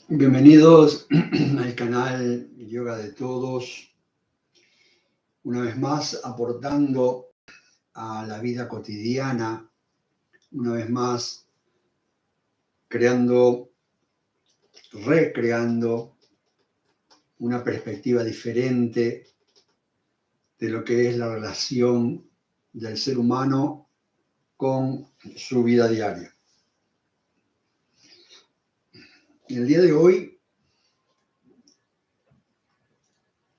Bienvenidos al canal Yoga de Todos, una vez más aportando a la vida cotidiana, una vez más recreando una perspectiva diferente de lo que es la relación del ser humano con su vida diaria. En el día de hoy,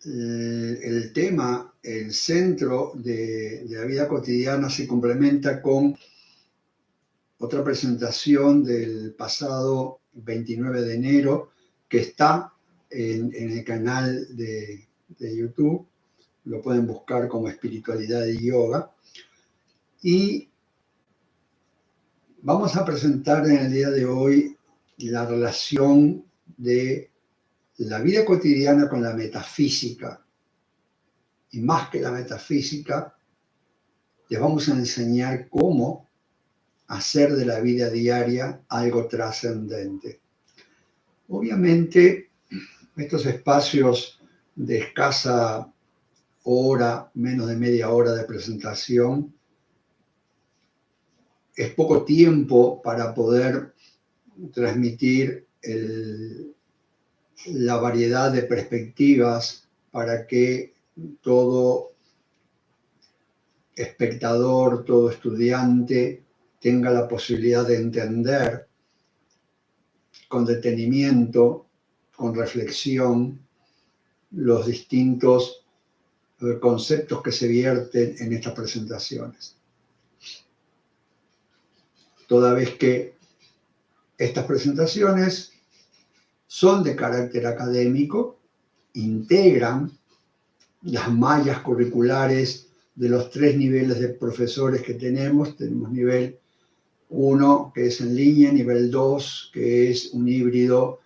el tema, el centro de la vida cotidiana se complementa con otra presentación del pasado 29 de enero que está en el canal de YouTube. Lo pueden buscar como Espiritualidad y Yoga. Y vamos a presentar en el día de hoy la relación de la vida cotidiana con la metafísica. Y más que la metafísica, les vamos a enseñar cómo hacer de la vida diaria algo trascendente. Obviamente, estos espacios de escasa hora, menos de media hora de presentación, es poco tiempo para poder transmitir la variedad de perspectivas para que todo espectador, todo estudiante tenga la posibilidad de entender con detenimiento, con reflexión, los distintos conceptos que se vierten en estas presentaciones. Toda vez que estas presentaciones son de carácter académico, integran las mallas curriculares de los 3 niveles de profesores que tenemos. Tenemos nivel 1, que es en línea, nivel 2, que es un híbrido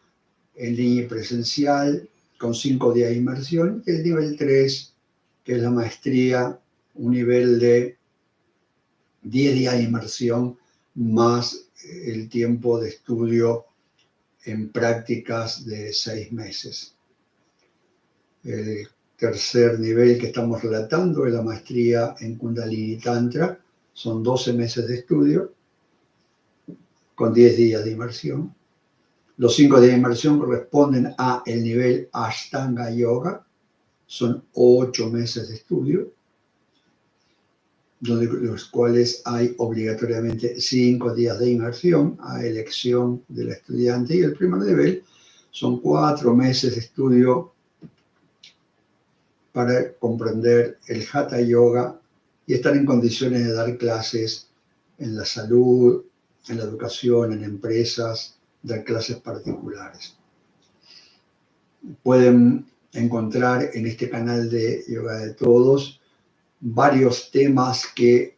en línea y presencial, con 5 días de inmersión, y el nivel 3, que es la maestría, un nivel de 10 días de inmersión, más el tiempo de estudio en prácticas de 6 meses. El tercer nivel que estamos relatando es la maestría en Kundalini Tantra, son 12 meses de estudio, con 10 días de inmersión. Los 5 días de inmersión corresponden a el nivel Ashtanga Yoga, son 8 meses de estudio, donde los cuales hay obligatoriamente 5 días de inmersión a elección del estudiante, y el primer nivel son 4 meses de estudio para comprender el Hatha Yoga y estar en condiciones de dar clases en la salud, en la educación, en empresas, dar clases particulares. Pueden encontrar en este canal de Yoga de Todos varios temas que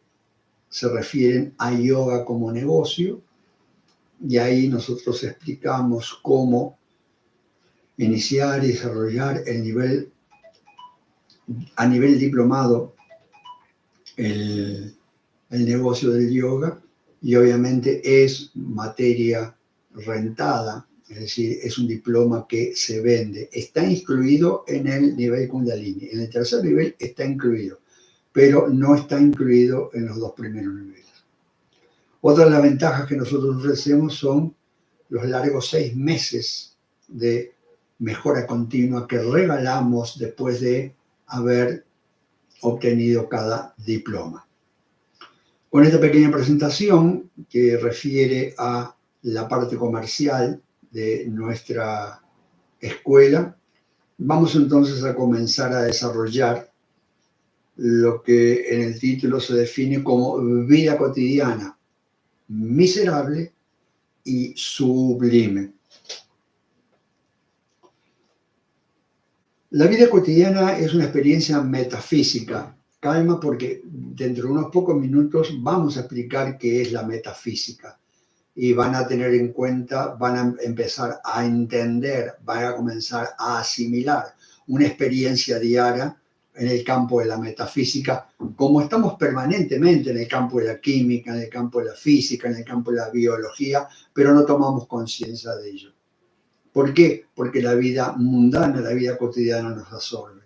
se refieren a yoga como negocio, y ahí nosotros explicamos cómo iniciar y desarrollar a nivel diplomado el negocio del yoga, y obviamente es materia rentada, es decir, es un diploma que se vende. Está incluido en el nivel Kundalini, en el tercer nivel está incluido, pero no está incluido en los 2 primeros niveles. Otra de las ventajas que nosotros ofrecemos son los largos 6 meses de mejora continua que regalamos después de haber obtenido cada diploma. Con esta pequeña presentación que refiere a la parte comercial de nuestra escuela, vamos entonces a comenzar a desarrollar lo que en el título se define como vida cotidiana, miserable y sublime. La vida cotidiana es una experiencia metafísica. Calma, porque dentro de unos pocos minutos vamos a explicar qué es la metafísica, y van a tener en cuenta, van a empezar a entender, van a comenzar a asimilar una experiencia diaria en el campo de la metafísica, como estamos permanentemente en el campo de la química, en el campo de la física, en el campo de la biología, pero no tomamos conciencia de ello. ¿Por qué? Porque la vida mundana, la vida cotidiana nos absorbe.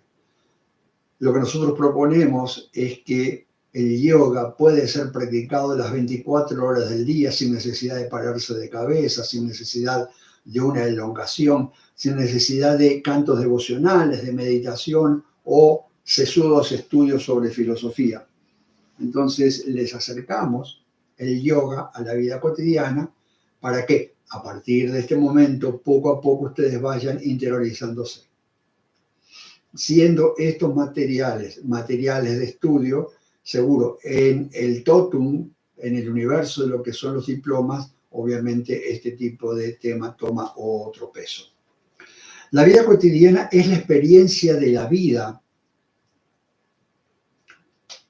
Lo que nosotros proponemos es que el yoga puede ser practicado las 24 horas del día sin necesidad de pararse de cabeza, sin necesidad de una elongación, sin necesidad de cantos devocionales, de meditación o sesudos estudios sobre filosofía. Entonces les acercamos el yoga a la vida cotidiana para que a partir de este momento poco a poco ustedes vayan interiorizándose. Siendo estos materiales de estudio, seguro en el totum, en el universo de lo que son los diplomas, obviamente este tipo de tema toma otro peso. La vida cotidiana es la experiencia de la vida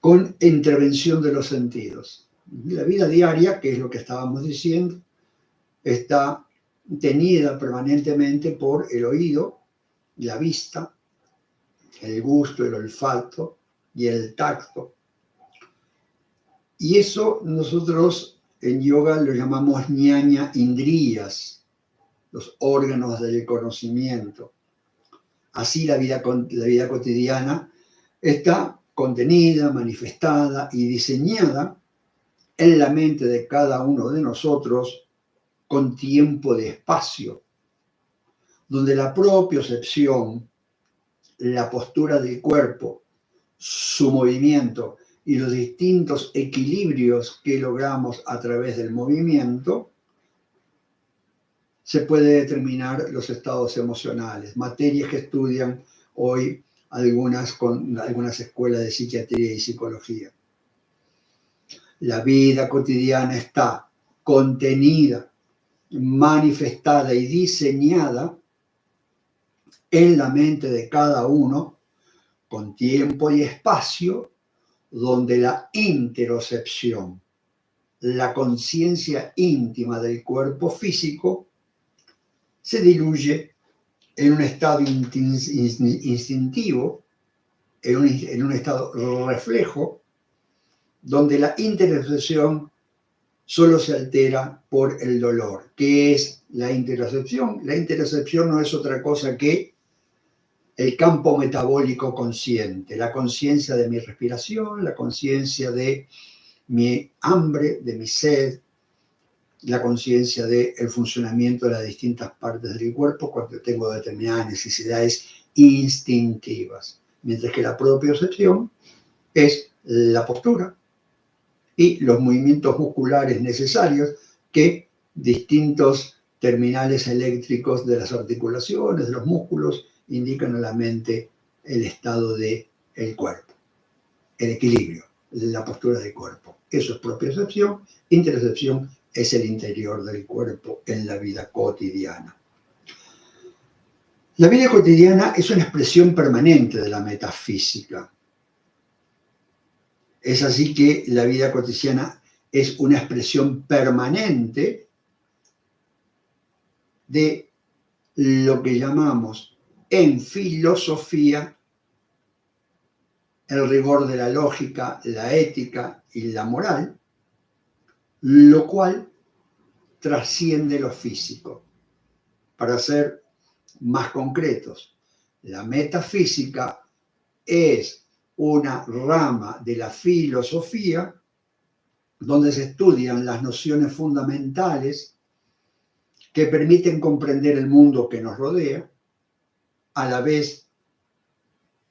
con intervención de los sentidos. La vida diaria, que es lo que estábamos diciendo, está tenida permanentemente por el oído, la vista, el gusto, el olfato y el tacto. Y eso nosotros en yoga lo llamamos ñaña indriyas, los órganos del conocimiento. Así la vida cotidiana está contenida, manifestada y diseñada en la mente de cada uno de nosotros con tiempo de espacio, donde la propiocepción, la postura del cuerpo, su movimiento y los distintos equilibrios que logramos a través del movimiento, se puede determinar los estados emocionales, materias que estudian hoy algunas escuelas de psiquiatría y psicología. La vida cotidiana está contenida, manifestada y diseñada en la mente de cada uno con tiempo y espacio, donde la interocepción, la conciencia íntima del cuerpo físico, se diluye en un estado instintivo, en un estado reflejo, donde la interocepción solo se altera por el dolor. ¿Qué es la interocepción? La interocepción no es otra cosa que el campo metabólico consciente, la conciencia de mi respiración, la conciencia de mi hambre, de mi sed, la conciencia del funcionamiento de las distintas partes del cuerpo cuando tengo determinadas necesidades instintivas. Mientras que la propiocepción es la postura y los movimientos musculares necesarios que distintos terminales eléctricos de las articulaciones, de los músculos, indican a la mente el estado del cuerpo, el equilibrio, la postura del cuerpo. Eso es propiocepción. Interocepción es el interior del cuerpo en la vida cotidiana. La vida cotidiana es una expresión permanente de la metafísica. Es así que la vida cotidiana es una expresión permanente de lo que llamamos en filosofía el rigor de la lógica, la ética y la moral, lo cual trasciende lo físico. Para ser más concretos, la metafísica es una rama de la filosofía donde se estudian las nociones fundamentales que permiten comprender el mundo que nos rodea, a la vez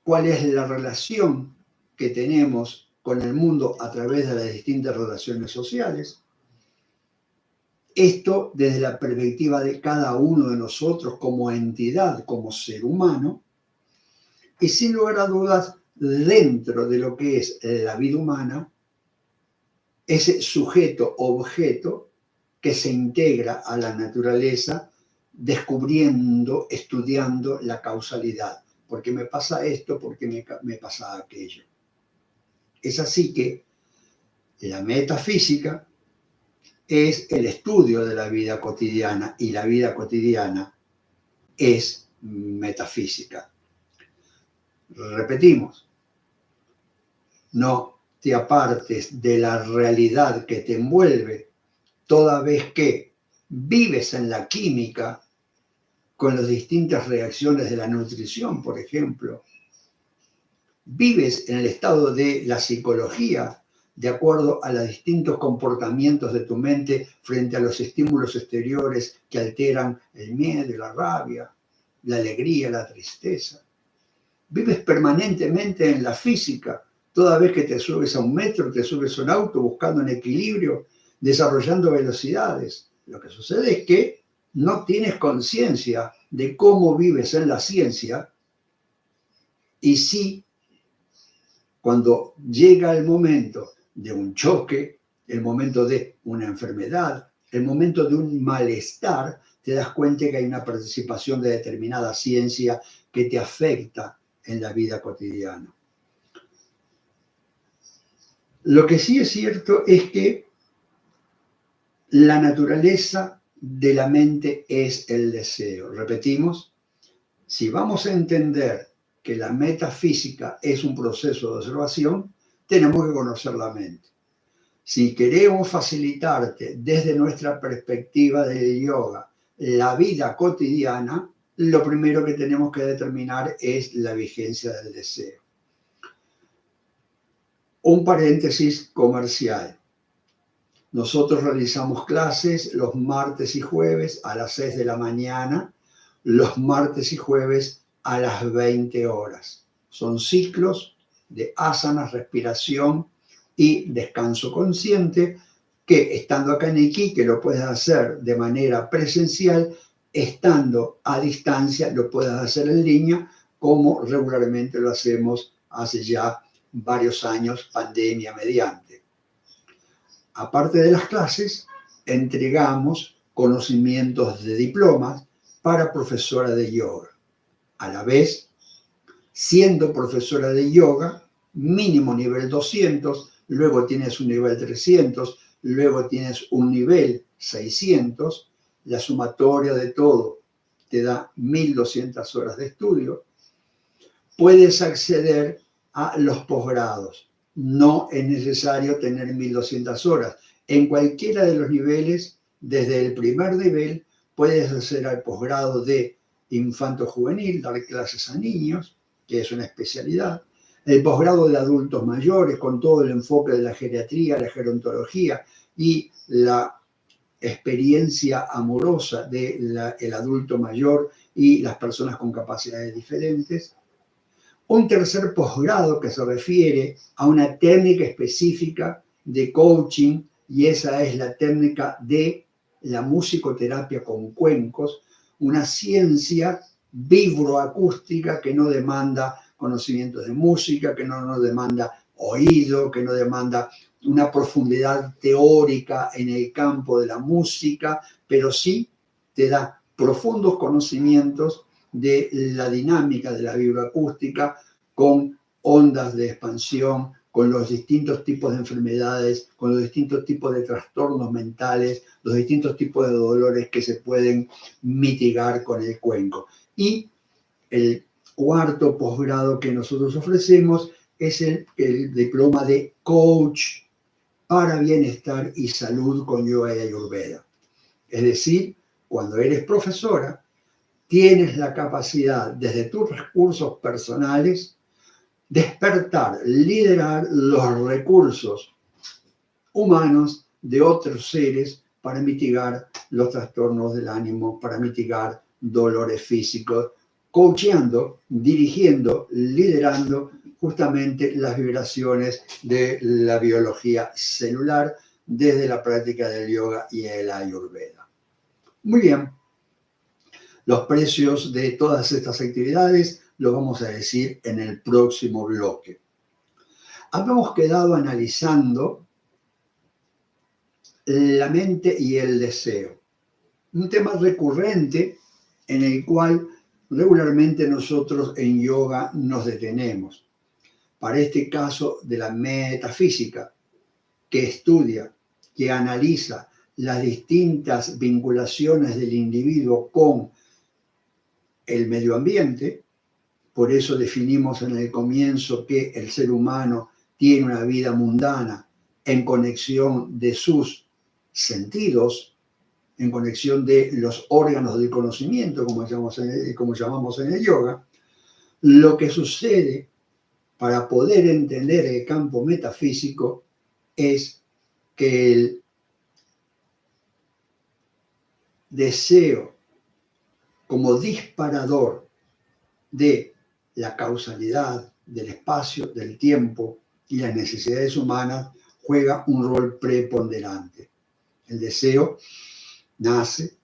cuál es la relación que tenemos con el mundo a través de las distintas relaciones sociales. Esto desde la perspectiva de cada uno de nosotros como entidad, como ser humano, y sin lugar a dudas, dentro de lo que es la vida humana, ese sujeto-objeto que se integra a la naturaleza, descubriendo, estudiando la causalidad. ¿Por qué me pasa esto? ¿Por qué me pasa aquello? Es así que la metafísica es el estudio de la vida cotidiana y la vida cotidiana es metafísica. Repetimos, no te apartes de la realidad que te envuelve toda vez que vives en la química con las distintas reacciones de la nutrición, por ejemplo. Vives en el estado de la psicología de acuerdo a los distintos comportamientos de tu mente frente a los estímulos exteriores que alteran el miedo, la rabia, la alegría, la tristeza. Vives permanentemente en la física, toda vez que te subes a un metro, te subes a un auto buscando un equilibrio, desarrollando velocidades. Lo que sucede es que no tienes conciencia de cómo vives en la ciencia y sí, cuando llega el momento de un choque, el momento de una enfermedad, el momento de un malestar, te das cuenta que hay una participación de determinada ciencia que te afecta en la vida cotidiana. Lo que sí es cierto es que la naturaleza de la mente es el deseo. Repetimos, si vamos a entender que la metafísica es un proceso de observación, tenemos que conocer la mente. Si queremos facilitarte desde nuestra perspectiva del yoga la vida cotidiana, lo primero que tenemos que determinar es la vigencia del deseo. Un paréntesis comercial. Nosotros realizamos clases los martes y jueves a las 6 de la mañana, los martes y jueves a las 20 horas. Son ciclos de asanas, respiración y descanso consciente que estando acá en Iquique lo puedes hacer de manera presencial, estando a distancia lo puedes hacer en línea como regularmente lo hacemos hace ya varios años, pandemia mediante. Aparte de las clases, entregamos conocimientos de diplomas para profesora de yoga. A la vez, siendo profesora de yoga, mínimo nivel 200, luego tienes un nivel 300, luego tienes un nivel 600, la sumatoria de todo te da 1200 horas de estudio, puedes acceder a los posgrados. No es necesario tener 1200 horas. En cualquiera de los niveles, desde el primer nivel, puedes hacer al posgrado de infanto-juvenil, dar clases a niños, que es una especialidad. El posgrado de adultos mayores, con todo el enfoque de la geriatría, la gerontología y la experiencia amorosa del adulto mayor y las personas con capacidades diferentes. Un tercer posgrado que se refiere a una técnica específica de coaching, y esa es la técnica de la musicoterapia con cuencos, una ciencia vibroacústica que no demanda conocimientos de música, que no demanda oído, que no demanda una profundidad teórica en el campo de la música, pero sí te da profundos conocimientos de la dinámica de la vibroacústica con ondas de expansión, con los distintos tipos de enfermedades, con los distintos tipos de trastornos mentales, los distintos tipos de dolores que se pueden mitigar con el cuenco. Y el cuarto posgrado que nosotros ofrecemos es el diploma de coach para bienestar y salud con yoga y ayurveda. Es decir, cuando eres profesora, tienes la capacidad desde tus recursos personales despertar, liderar los recursos humanos de otros seres para mitigar los trastornos del ánimo, para mitigar dolores físicos, coacheando, dirigiendo, liderando justamente las vibraciones de la biología celular desde la práctica del yoga y el ayurveda. Muy bien. Los precios de todas estas actividades los vamos a decir en el próximo bloque. Habíamos quedado analizando la mente y el deseo, un tema recurrente en el cual regularmente nosotros en yoga nos detenemos. Para este caso de la metafísica, que estudia, que analiza las distintas vinculaciones del individuo con el medio ambiente. Por eso definimos en el comienzo que el ser humano tiene una vida mundana en conexión de sus sentidos, en conexión de los órganos del conocimiento, como llamamos en el yoga, lo que sucede para poder entender el campo metafísico es que el deseo como disparador de la causalidad, del espacio, del tiempo y las necesidades humanas juega un rol preponderante. El deseo nace,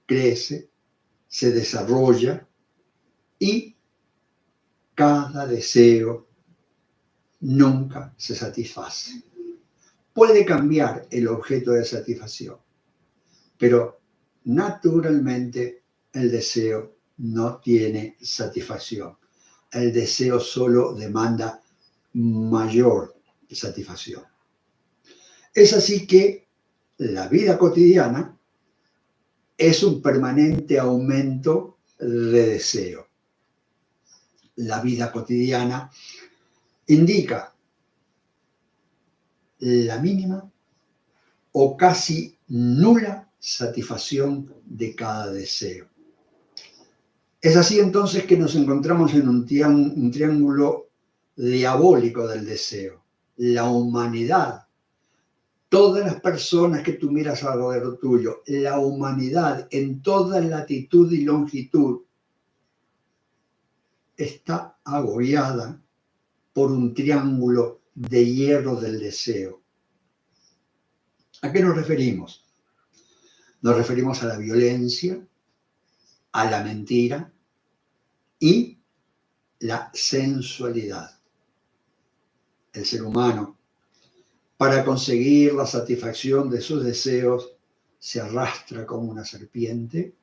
crece, se desarrolla y cada deseo nunca se satisface. Puede cambiar el objeto de satisfacción, pero naturalmente el deseo no tiene satisfacción. El deseo solo demanda mayor satisfacción. Es así que la vida cotidiana es un permanente aumento de deseo. La vida cotidiana indica la mínima o casi nula satisfacción de cada deseo. Es así entonces que nos encontramos en un triángulo diabólico del deseo. La humanidad, todas las personas que tú miras alrededor tuyo, la humanidad en toda latitud y longitud está agobiada por un triángulo de hierro del deseo. ¿A qué nos referimos? Nos referimos a la violencia, a la mentira y la sensualidad. El ser humano, para conseguir la satisfacción de sus deseos, se arrastra como una serpiente.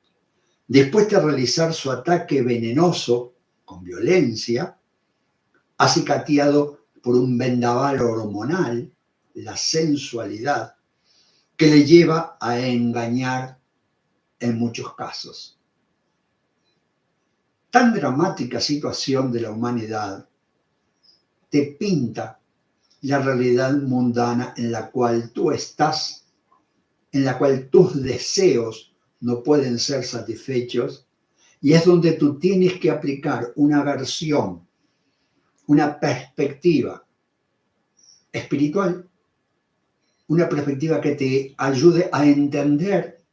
Después de realizar su ataque venenoso con violencia, acicateado por un vendaval hormonal, la sensualidad, que le lleva a engañar en muchos casos. Tan dramática situación de la humanidad te pinta la realidad mundana en la cual tú estás, en la cual tus deseos no pueden ser satisfechos, y es donde tú tienes que aplicar una versión, una perspectiva espiritual, una perspectiva que te ayude a entender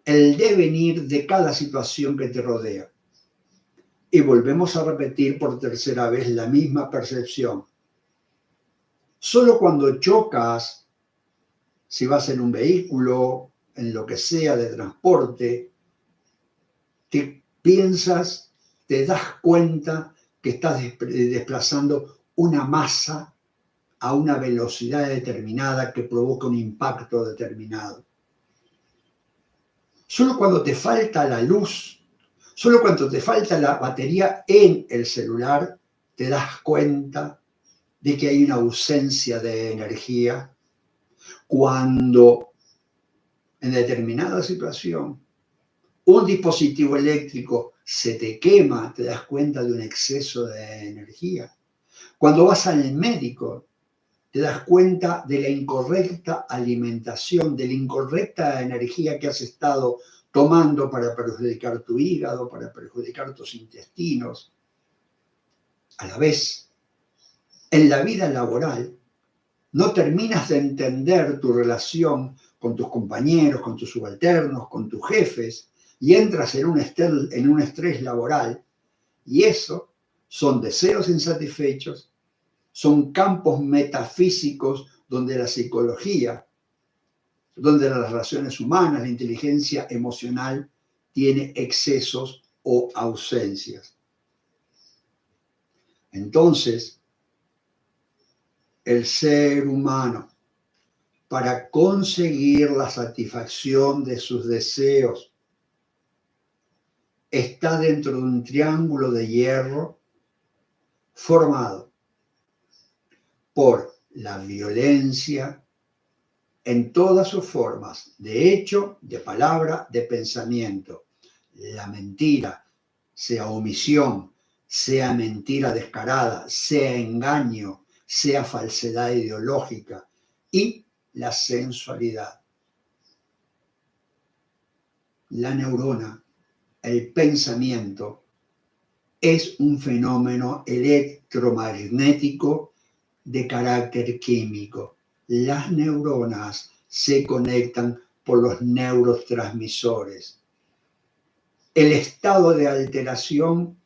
el devenir de cada situación que te rodea. Y volvemos a repetir por tercera vez la misma percepción. Solo cuando chocas, si vas en un vehículo, en lo que sea de transporte, te piensas, te das cuenta que estás desplazando una masa a una velocidad determinada que provoca un impacto determinado. Solo cuando te falta la luz, solo cuando te falta la batería en el celular, te das cuenta de que hay una ausencia de energía. Cuando en determinada situación un dispositivo eléctrico se te quema, te das cuenta de un exceso de energía. Cuando vas al médico, te das cuenta de la incorrecta alimentación, de la incorrecta energía que has estado tomando para perjudicar tu hígado, para perjudicar tus intestinos. A la vez, en la vida laboral, no terminas de entender tu relación con tus compañeros, con tus subalternos, con tus jefes, y entras en un estrés laboral, y eso son deseos insatisfechos, son campos metafísicos donde la psicología, donde las relaciones humanas, la inteligencia emocional tiene excesos o ausencias. Entonces, el ser humano, para conseguir la satisfacción de sus deseos, está dentro de un triángulo de hierro formado por la violencia en todas sus formas, de hecho, de palabra, de pensamiento, la mentira, sea omisión, sea mentira descarada, sea engaño, sea falsedad ideológica, y la sensualidad. la neurona, el pensamiento, es un fenómeno electromagnético de carácter químico. Las neuronas se conectan por los neurotransmisores. El estado de alteración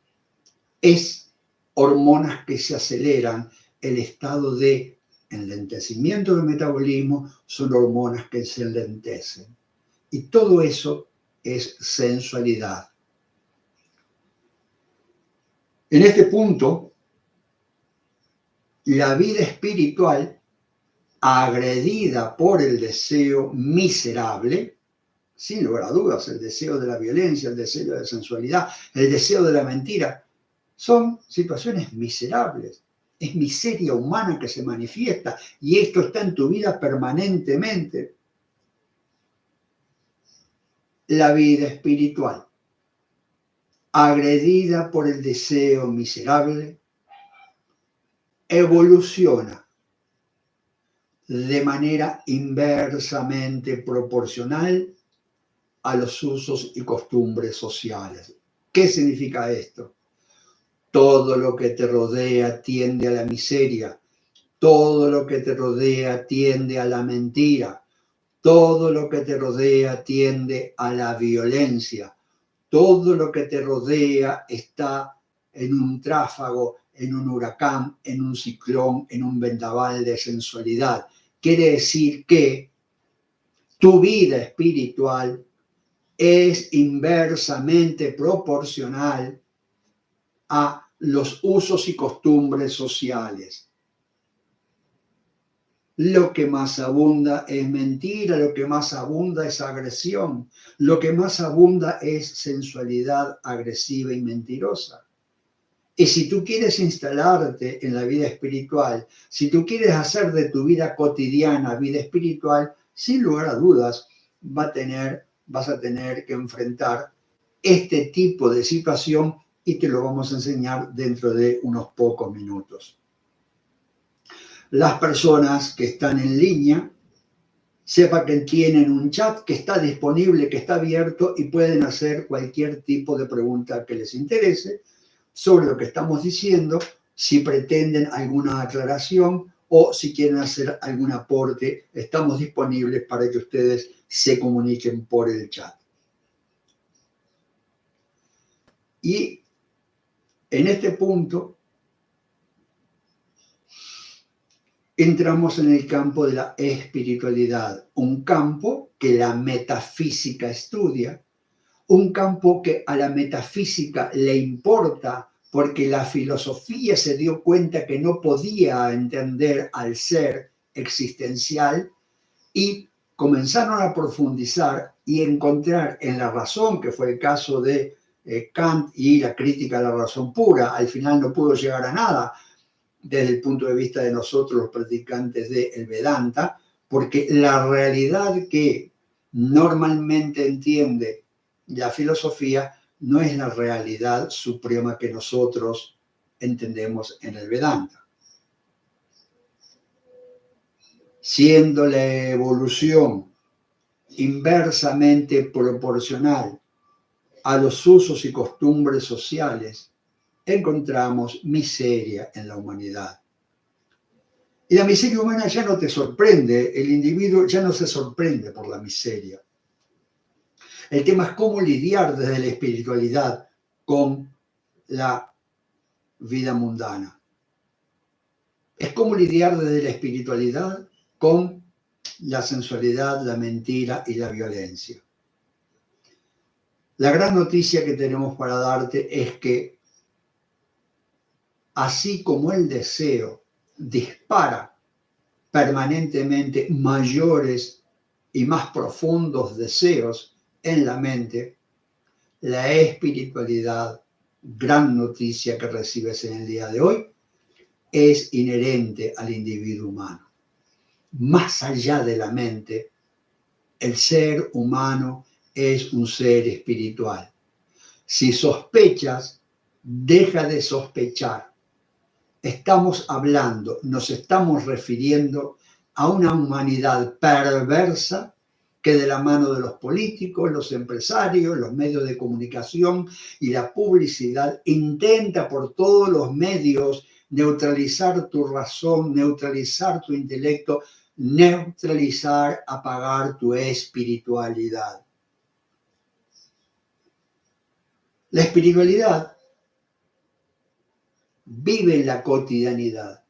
es hormonas que se aceleran. El estado de enlentecimiento del metabolismo son hormonas que se enlentecen. Y todo eso es sensualidad. En este punto, la vida espiritual, agredida por el deseo miserable, sin lugar a dudas, el deseo de la violencia, el deseo de la sensualidad, el deseo de la mentira, son situaciones miserables. Es miseria humana que se manifiesta y esto está en tu vida permanentemente. La vida espiritual, agredida por el deseo miserable, evoluciona de manera inversamente proporcional a los usos y costumbres sociales. ¿Qué significa esto? Todo lo que te rodea tiende a la miseria, todo lo que te rodea tiende a la mentira, todo lo que te rodea tiende a la violencia, todo lo que te rodea está en un tráfago, en un huracán, en un ciclón, en un vendaval de sensualidad. Quiere decir que tu vida espiritual es inversamente proporcional a los usos y costumbres sociales. Lo que más abunda es mentira, lo que más abunda es agresión, lo que más abunda es sensualidad agresiva y mentirosa. Y si tú quieres instalarte en la vida espiritual, si tú quieres hacer de tu vida cotidiana vida espiritual, sin lugar a dudas vas a tener que enfrentar este tipo de situación y te lo vamos a enseñar dentro de unos pocos minutos. Las personas que están en línea, sepa que tienen un chat que está disponible, que está abierto y pueden hacer cualquier tipo de pregunta que les interese sobre lo que estamos diciendo, si pretenden alguna aclaración o si quieren hacer algún aporte, estamos disponibles para que ustedes se comuniquen por el chat. Y en este punto entramos en el campo de la espiritualidad, un campo que la metafísica estudia, un campo que a la metafísica le importa porque la filosofía se dio cuenta que no podía entender al ser existencial y comenzaron a profundizar y encontrar en la razón, que fue el caso de Kant y la crítica a la razón pura, al final no pudo llegar a nada desde el punto de vista de nosotros los practicantes del Vedanta, porque la realidad que normalmente entiende la filosofía no es la realidad suprema que nosotros entendemos en el Vedanta. Siendo la evolución inversamente proporcional a los usos y costumbres sociales, encontramos miseria en la humanidad. Y la miseria humana ya no te sorprende, el individuo ya no se sorprende por la miseria. El tema es cómo lidiar desde la espiritualidad con la vida mundana. Es cómo lidiar desde la espiritualidad con la sensualidad, la mentira y la violencia. La gran noticia que tenemos para darte es que así como el deseo dispara permanentemente mayores y más profundos deseos en la mente, la espiritualidad, gran noticia que recibes en el día de hoy, es inherente al individuo humano. Más allá de la mente, el ser humano es un ser espiritual. Si sospechas, deja de sospechar. Estamos hablando, nos estamos refiriendo a una humanidad perversa que de la mano de los políticos, los empresarios, los medios de comunicación y la publicidad intenta por todos los medios neutralizar tu razón, neutralizar tu intelecto, neutralizar, apagar tu espiritualidad. La espiritualidad vive en la cotidianidad.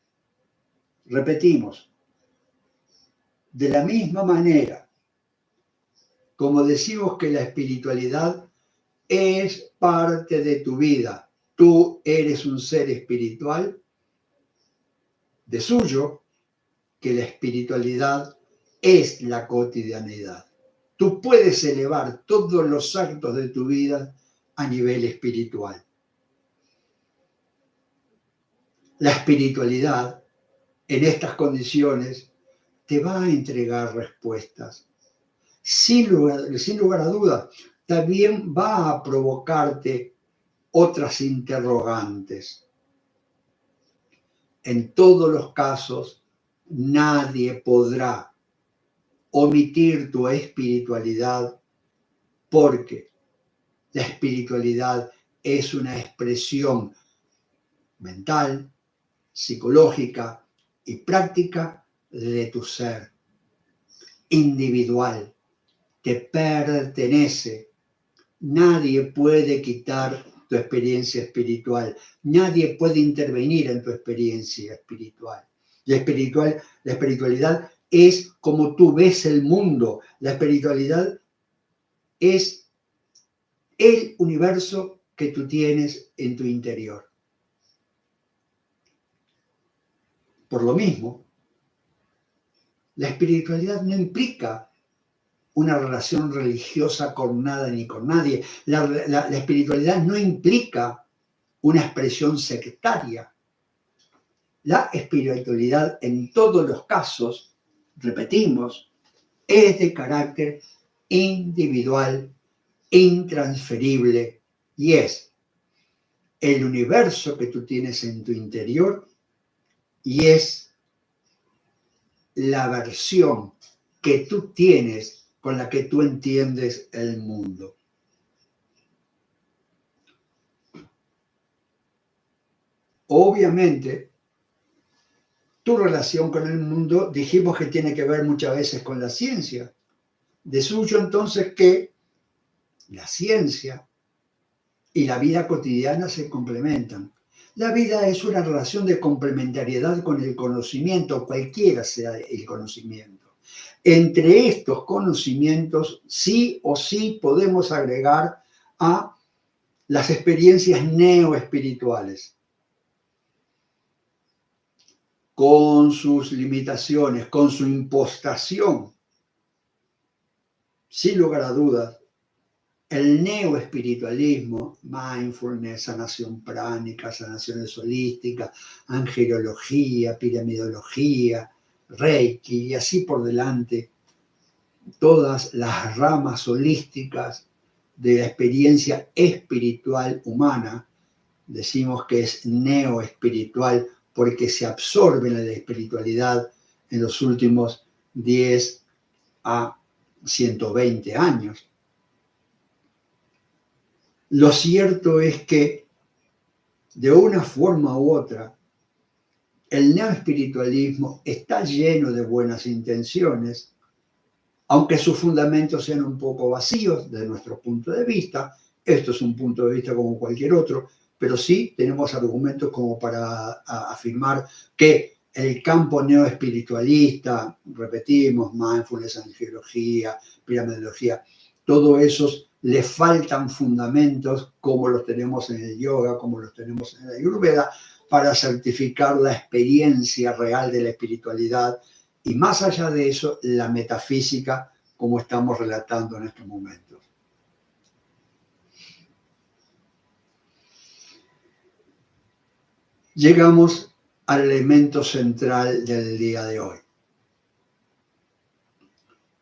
Repetimos, de la misma manera como decimos que la espiritualidad es parte de tu vida, tú eres un ser espiritual, de suyo que la espiritualidad es la cotidianidad. Tú puedes elevar todos los actos de tu vida a nivel espiritual. La espiritualidad en estas condiciones te va a entregar respuestas. Sin lugar a dudas, también va a provocarte otras interrogantes. En todos los casos, nadie podrá omitir tu espiritualidad porque la espiritualidad es una expresión mental, psicológica y práctica de tu ser individual. Te pertenece. Nadie puede quitar tu experiencia espiritual. Nadie puede intervenir en tu experiencia espiritual. La espiritualidad es como tú ves el mundo. La espiritualidad es el universo que tú tienes en tu interior. Por lo mismo, la espiritualidad no implica una relación religiosa con nada ni con nadie. La espiritualidad no implica una expresión sectaria. La espiritualidad en todos los casos, repetimos, es de carácter individual, intransferible y es el universo que tú tienes en tu interior y es la versión que tú tienes con la que tú entiendes el mundo. Obviamente, tu relación con el mundo dijimos que tiene que ver muchas veces con la ciencia. De suyo entonces que la ciencia y la vida cotidiana se complementan. La vida es una relación de complementariedad con el conocimiento, cualquiera sea el conocimiento. Entre estos conocimientos, sí o sí podemos agregar a las experiencias neoespirituales, con sus limitaciones, con su impostación. Sin lugar a dudas, el neoespiritualismo, mindfulness, sanación pránica, sanaciones holísticas, angelología, piramidología, reiki y así por delante, todas las ramas holísticas de la experiencia espiritual humana, decimos que es neoespiritual porque se absorbe en la espiritualidad en los últimos 10 a 120 años. Lo cierto es que, de una forma u otra, el neoespiritualismo está lleno de buenas intenciones, aunque sus fundamentos sean un poco vacíos desde nuestro punto de vista. Esto es un punto de vista como cualquier otro, pero sí tenemos argumentos como para afirmar que el campo neoespiritualista, repetimos, mindfulness, angelología, piramidología, todo esos le faltan fundamentos como los tenemos en el yoga, como los tenemos en la Ayurveda, para certificar la experiencia real de la espiritualidad y más allá de eso, la metafísica, como estamos relatando en estos momentos. Llegamos al elemento central del día de hoy.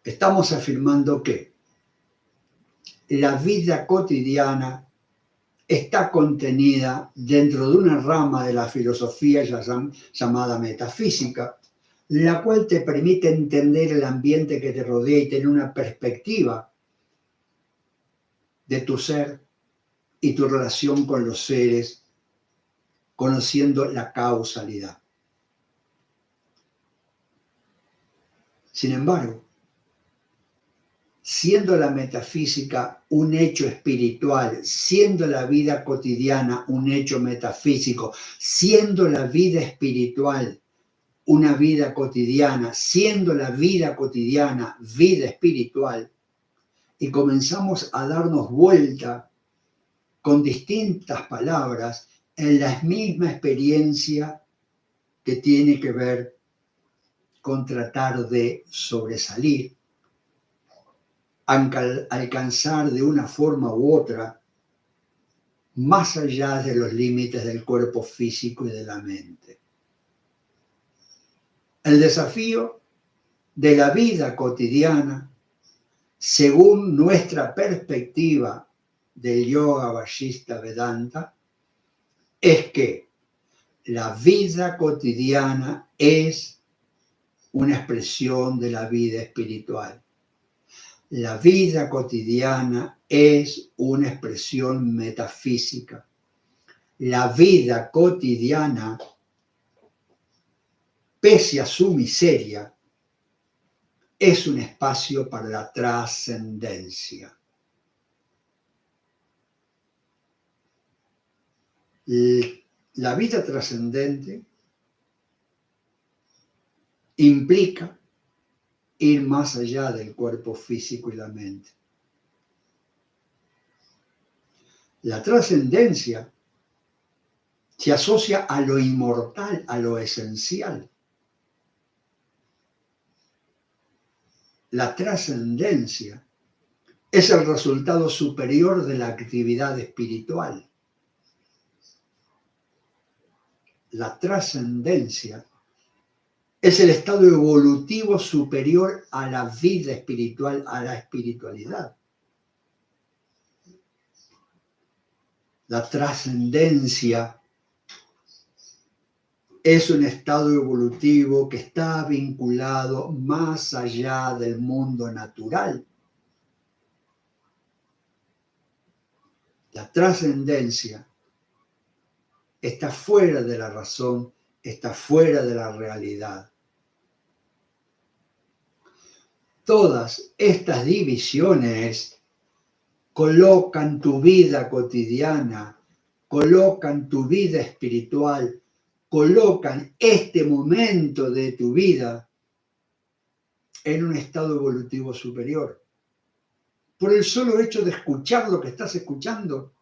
Estamos afirmando que la vida cotidiana está contenida dentro de una rama de la filosofía llamada metafísica, la cual te permite entender el ambiente que te rodea y tener una perspectiva de tu ser y tu relación con los seres, conociendo la causalidad. Sin embargo, siendo la metafísica un hecho espiritual, siendo la vida cotidiana un hecho metafísico, siendo la vida espiritual una vida cotidiana, siendo la vida cotidiana vida espiritual, y comenzamos a darnos vuelta con distintas palabras en la misma experiencia que tiene que ver con tratar de sobresalir, alcanzar de una forma u otra más allá de los límites del cuerpo físico y de la mente. El desafío de la vida cotidiana, según nuestra perspectiva del yoga vajista Vedanta, es que la vida cotidiana es una expresión de la vida espiritual. La vida cotidiana es una expresión metafísica. La vida cotidiana, pese a su miseria, es un espacio para la trascendencia. La vida trascendente implica ir más allá del cuerpo físico y la mente. La trascendencia se asocia a lo inmortal, a lo esencial. La trascendencia es el resultado superior de la actividad espiritual. La trascendencia es el estado evolutivo superior a la vida espiritual, a la espiritualidad. La trascendencia es un estado evolutivo que está vinculado más allá del mundo natural. La trascendencia está fuera de la razón, está fuera de la realidad. Todas estas divisiones colocan tu vida cotidiana, colocan tu vida espiritual, colocan este momento de tu vida en un estado evolutivo superior. Por el solo hecho de escuchar lo que estás escuchando,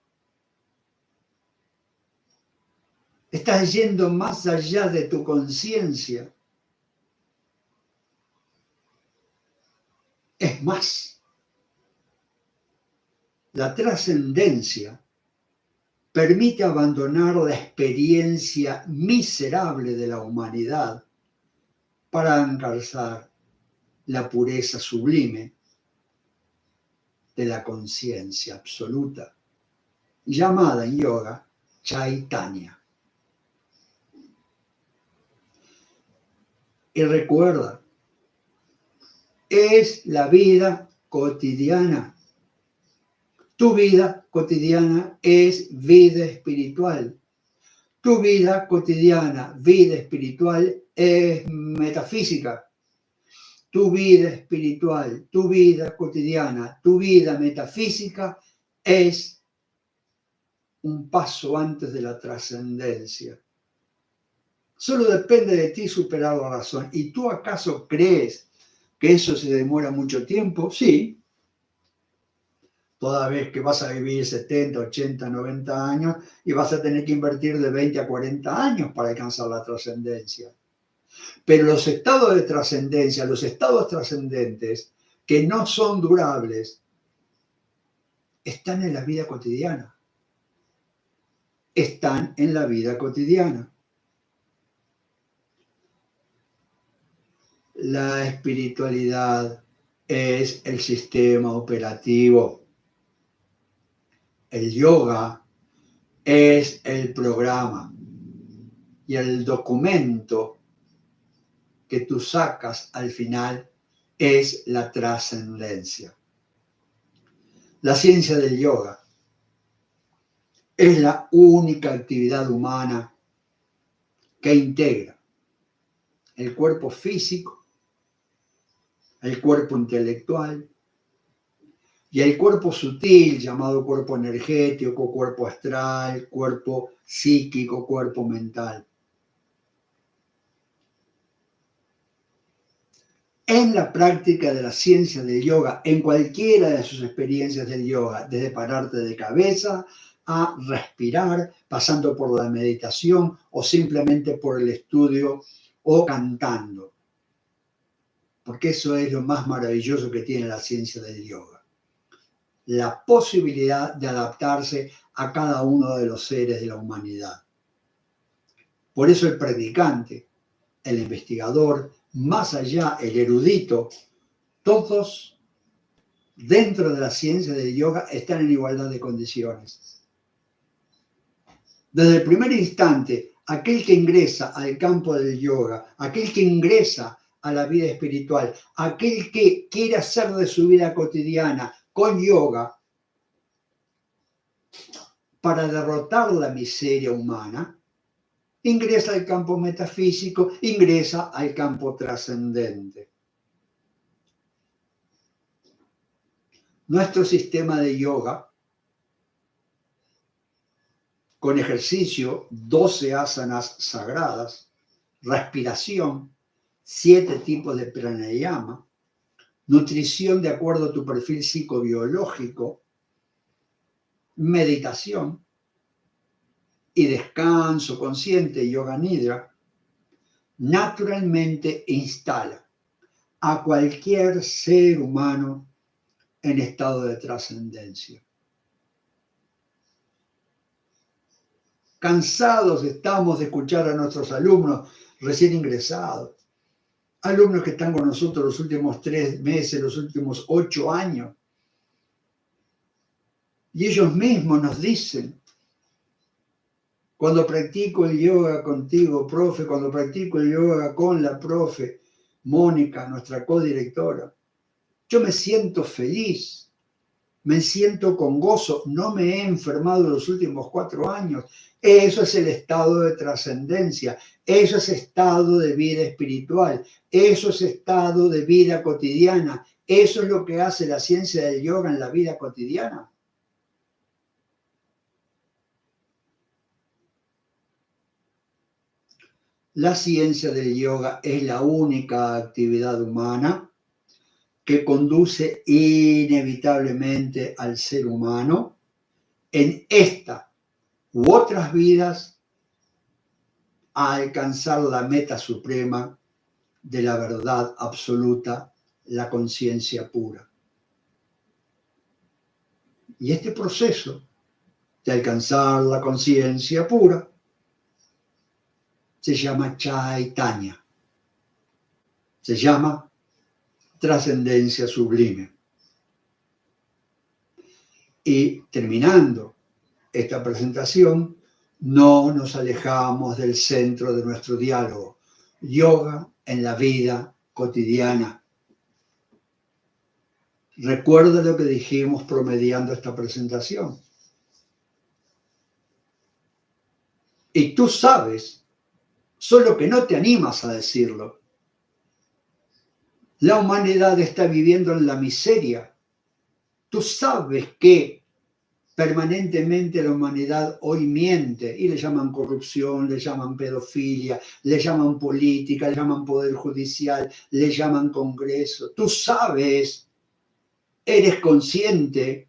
estás yendo más allá de tu conciencia. Es más, la trascendencia permite abandonar la experiencia miserable de la humanidad para alcanzar la pureza sublime de la conciencia absoluta, llamada en yoga Chaitanya. Y recuerda, es la vida cotidiana. Tu vida cotidiana es vida espiritual. Tu vida cotidiana, vida espiritual, es metafísica. Tu vida espiritual, tu vida cotidiana, tu vida metafísica es un paso antes de la trascendencia. Solo depende de ti superar la razón. ¿Y tú acaso crees que eso se demora mucho tiempo? Sí. Toda vez que vas a vivir 70, 80, 90 años y vas a tener que invertir de 20 a 40 años para alcanzar la trascendencia. Pero los estados de trascendencia, los estados trascendentes que no son durables, están en la vida cotidiana. Están en la vida cotidiana. La espiritualidad es el sistema operativo. El yoga es el programa y el documento que tú sacas al final es la trascendencia. La ciencia del yoga es la única actividad humana que integra el cuerpo físico, el cuerpo intelectual y el cuerpo sutil llamado cuerpo energético, cuerpo astral, cuerpo psíquico, cuerpo mental. En la práctica de la ciencia del yoga, en cualquiera de sus experiencias del yoga, desde pararte de cabeza a respirar, pasando por la meditación o simplemente por el estudio o cantando. Porque eso es lo más maravilloso que tiene la ciencia del yoga. La posibilidad de adaptarse a cada uno de los seres de la humanidad. Por eso el practicante, el investigador, más allá el erudito, todos dentro de la ciencia del yoga están en igualdad de condiciones. Desde el primer instante, aquel que ingresa al campo del yoga, aquel que ingresa a la vida espiritual, aquel que quiere hacer de su vida cotidiana con yoga para derrotar la miseria humana, ingresa al campo metafísico, ingresa al campo trascendente. Nuestro sistema de yoga, con ejercicio, 12 asanas sagradas, respiración, 7 tipos de pranayama, nutrición de acuerdo a tu perfil psicobiológico, meditación y descanso consciente, yoga nidra, naturalmente instala a cualquier ser humano en estado de trascendencia. Cansados estamos de escuchar a nuestros alumnos recién ingresados, alumnos que están con nosotros los últimos 3 meses, los últimos 8 años. Y ellos mismos nos dicen, cuando practico el yoga contigo, profe, cuando practico el yoga con la profe Mónica, nuestra codirectora, yo me siento feliz, me siento con gozo, no me he enfermado los últimos 4 años. Eso es el estado de trascendencia, eso es estado de vida espiritual, eso es estado de vida cotidiana, eso es lo que hace la ciencia del yoga en la vida cotidiana. La ciencia del yoga es la única actividad humana que conduce inevitablemente al ser humano en esta u otras vidas a alcanzar la meta suprema de la verdad absoluta, la conciencia pura. Y este proceso de alcanzar la conciencia pura se llama Chaitanya, se llama trascendencia sublime. Y terminando esta presentación, no nos alejamos del centro de nuestro diálogo, yoga en la vida cotidiana. Recuerda lo que dijimos promediando esta presentación. Y tú sabes, solo que no te animas a decirlo. La humanidad está viviendo en la miseria. Tú sabes que permanentemente la humanidad hoy miente y le llaman corrupción, le llaman pedofilia, le llaman política, le llaman poder judicial, le llaman congreso. Tú sabes, eres consciente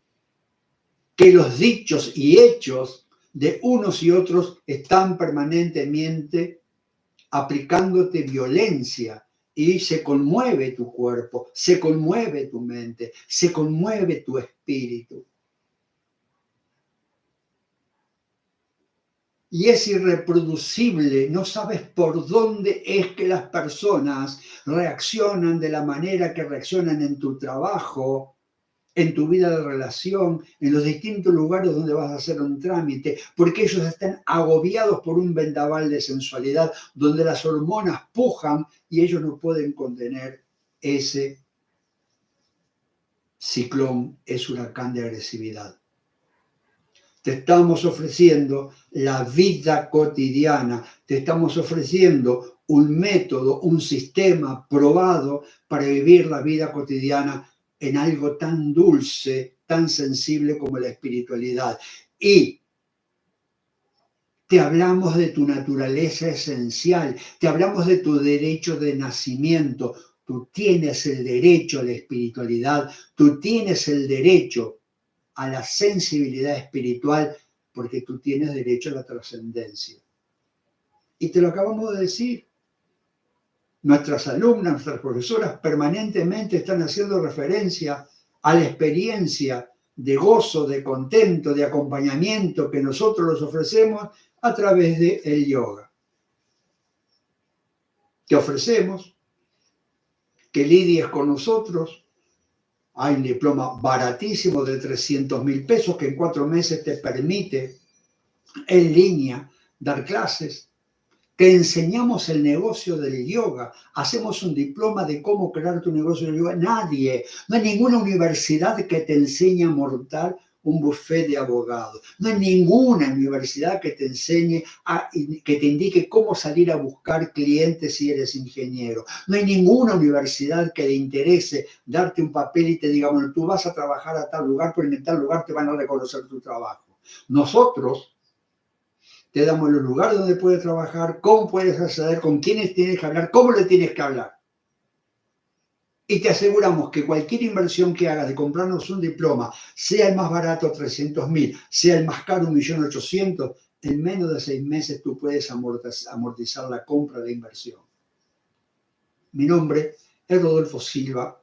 que los dichos y hechos de unos y otros están permanentemente aplicándote violencia y se conmueve tu cuerpo, se conmueve tu mente, se conmueve tu espíritu. Y es irreproducible, no sabes por dónde es que las personas reaccionan de la manera que reaccionan en tu trabajo, en tu vida de relación, en los distintos lugares donde vas a hacer un trámite, porque ellos están agobiados por un vendaval de sensualidad, donde las hormonas pujan y ellos no pueden contener ese ciclón, ese huracán de agresividad. Te estamos ofreciendo la vida cotidiana, te estamos ofreciendo un método, un sistema probado para vivir la vida cotidiana en algo tan dulce, tan sensible como la espiritualidad. Y te hablamos de tu naturaleza esencial, te hablamos de tu derecho de nacimiento. Tú tienes el derecho a la espiritualidad, tú tienes el derecho a la sensibilidad espiritual, porque tú tienes derecho a la trascendencia. Y te lo acabamos de decir. Nuestras alumnas, nuestras profesoras permanentemente están haciendo referencia a la experiencia de gozo, de contento, de acompañamiento que nosotros les ofrecemos a través del yoga. Te ofrecemos que lidies con nosotros. Hay un diploma baratísimo de 300.000 pesos que en 4 meses te permite en línea dar clases. Te enseñamos el negocio del yoga, hacemos un diploma de cómo crear tu negocio del yoga. Nadie, no hay ninguna universidad que te enseñe a montar un buffet de abogados. No hay ninguna universidad que te enseñe, que te indique cómo salir a buscar clientes si eres ingeniero. No hay ninguna universidad que le interese darte un papel y te diga, bueno, tú vas a trabajar a tal lugar, pero en tal lugar te van a reconocer tu trabajo. Nosotros te damos los lugares donde puedes trabajar, cómo puedes acceder, con quiénes tienes que hablar, cómo le tienes que hablar. Y te aseguramos que cualquier inversión que hagas de comprarnos un diploma, sea el más barato 300.000, sea el más caro 1.800.000, en menos de 6 meses tú puedes amortizar la compra de inversión. Mi nombre es Rodolfo Silva,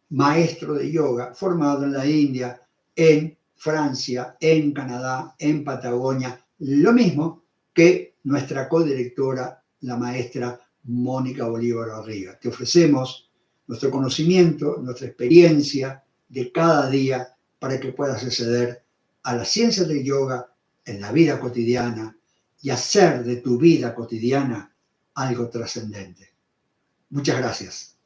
maestro de yoga, formado en la India, en Francia, en Canadá, en Patagonia, lo mismo que nuestra codirectora, la maestra Mónica Bolívar Barriga. Te ofrecemos nuestro conocimiento, nuestra experiencia de cada día para que puedas acceder a la ciencia del yoga en la vida cotidiana y hacer de tu vida cotidiana algo trascendente. Muchas gracias.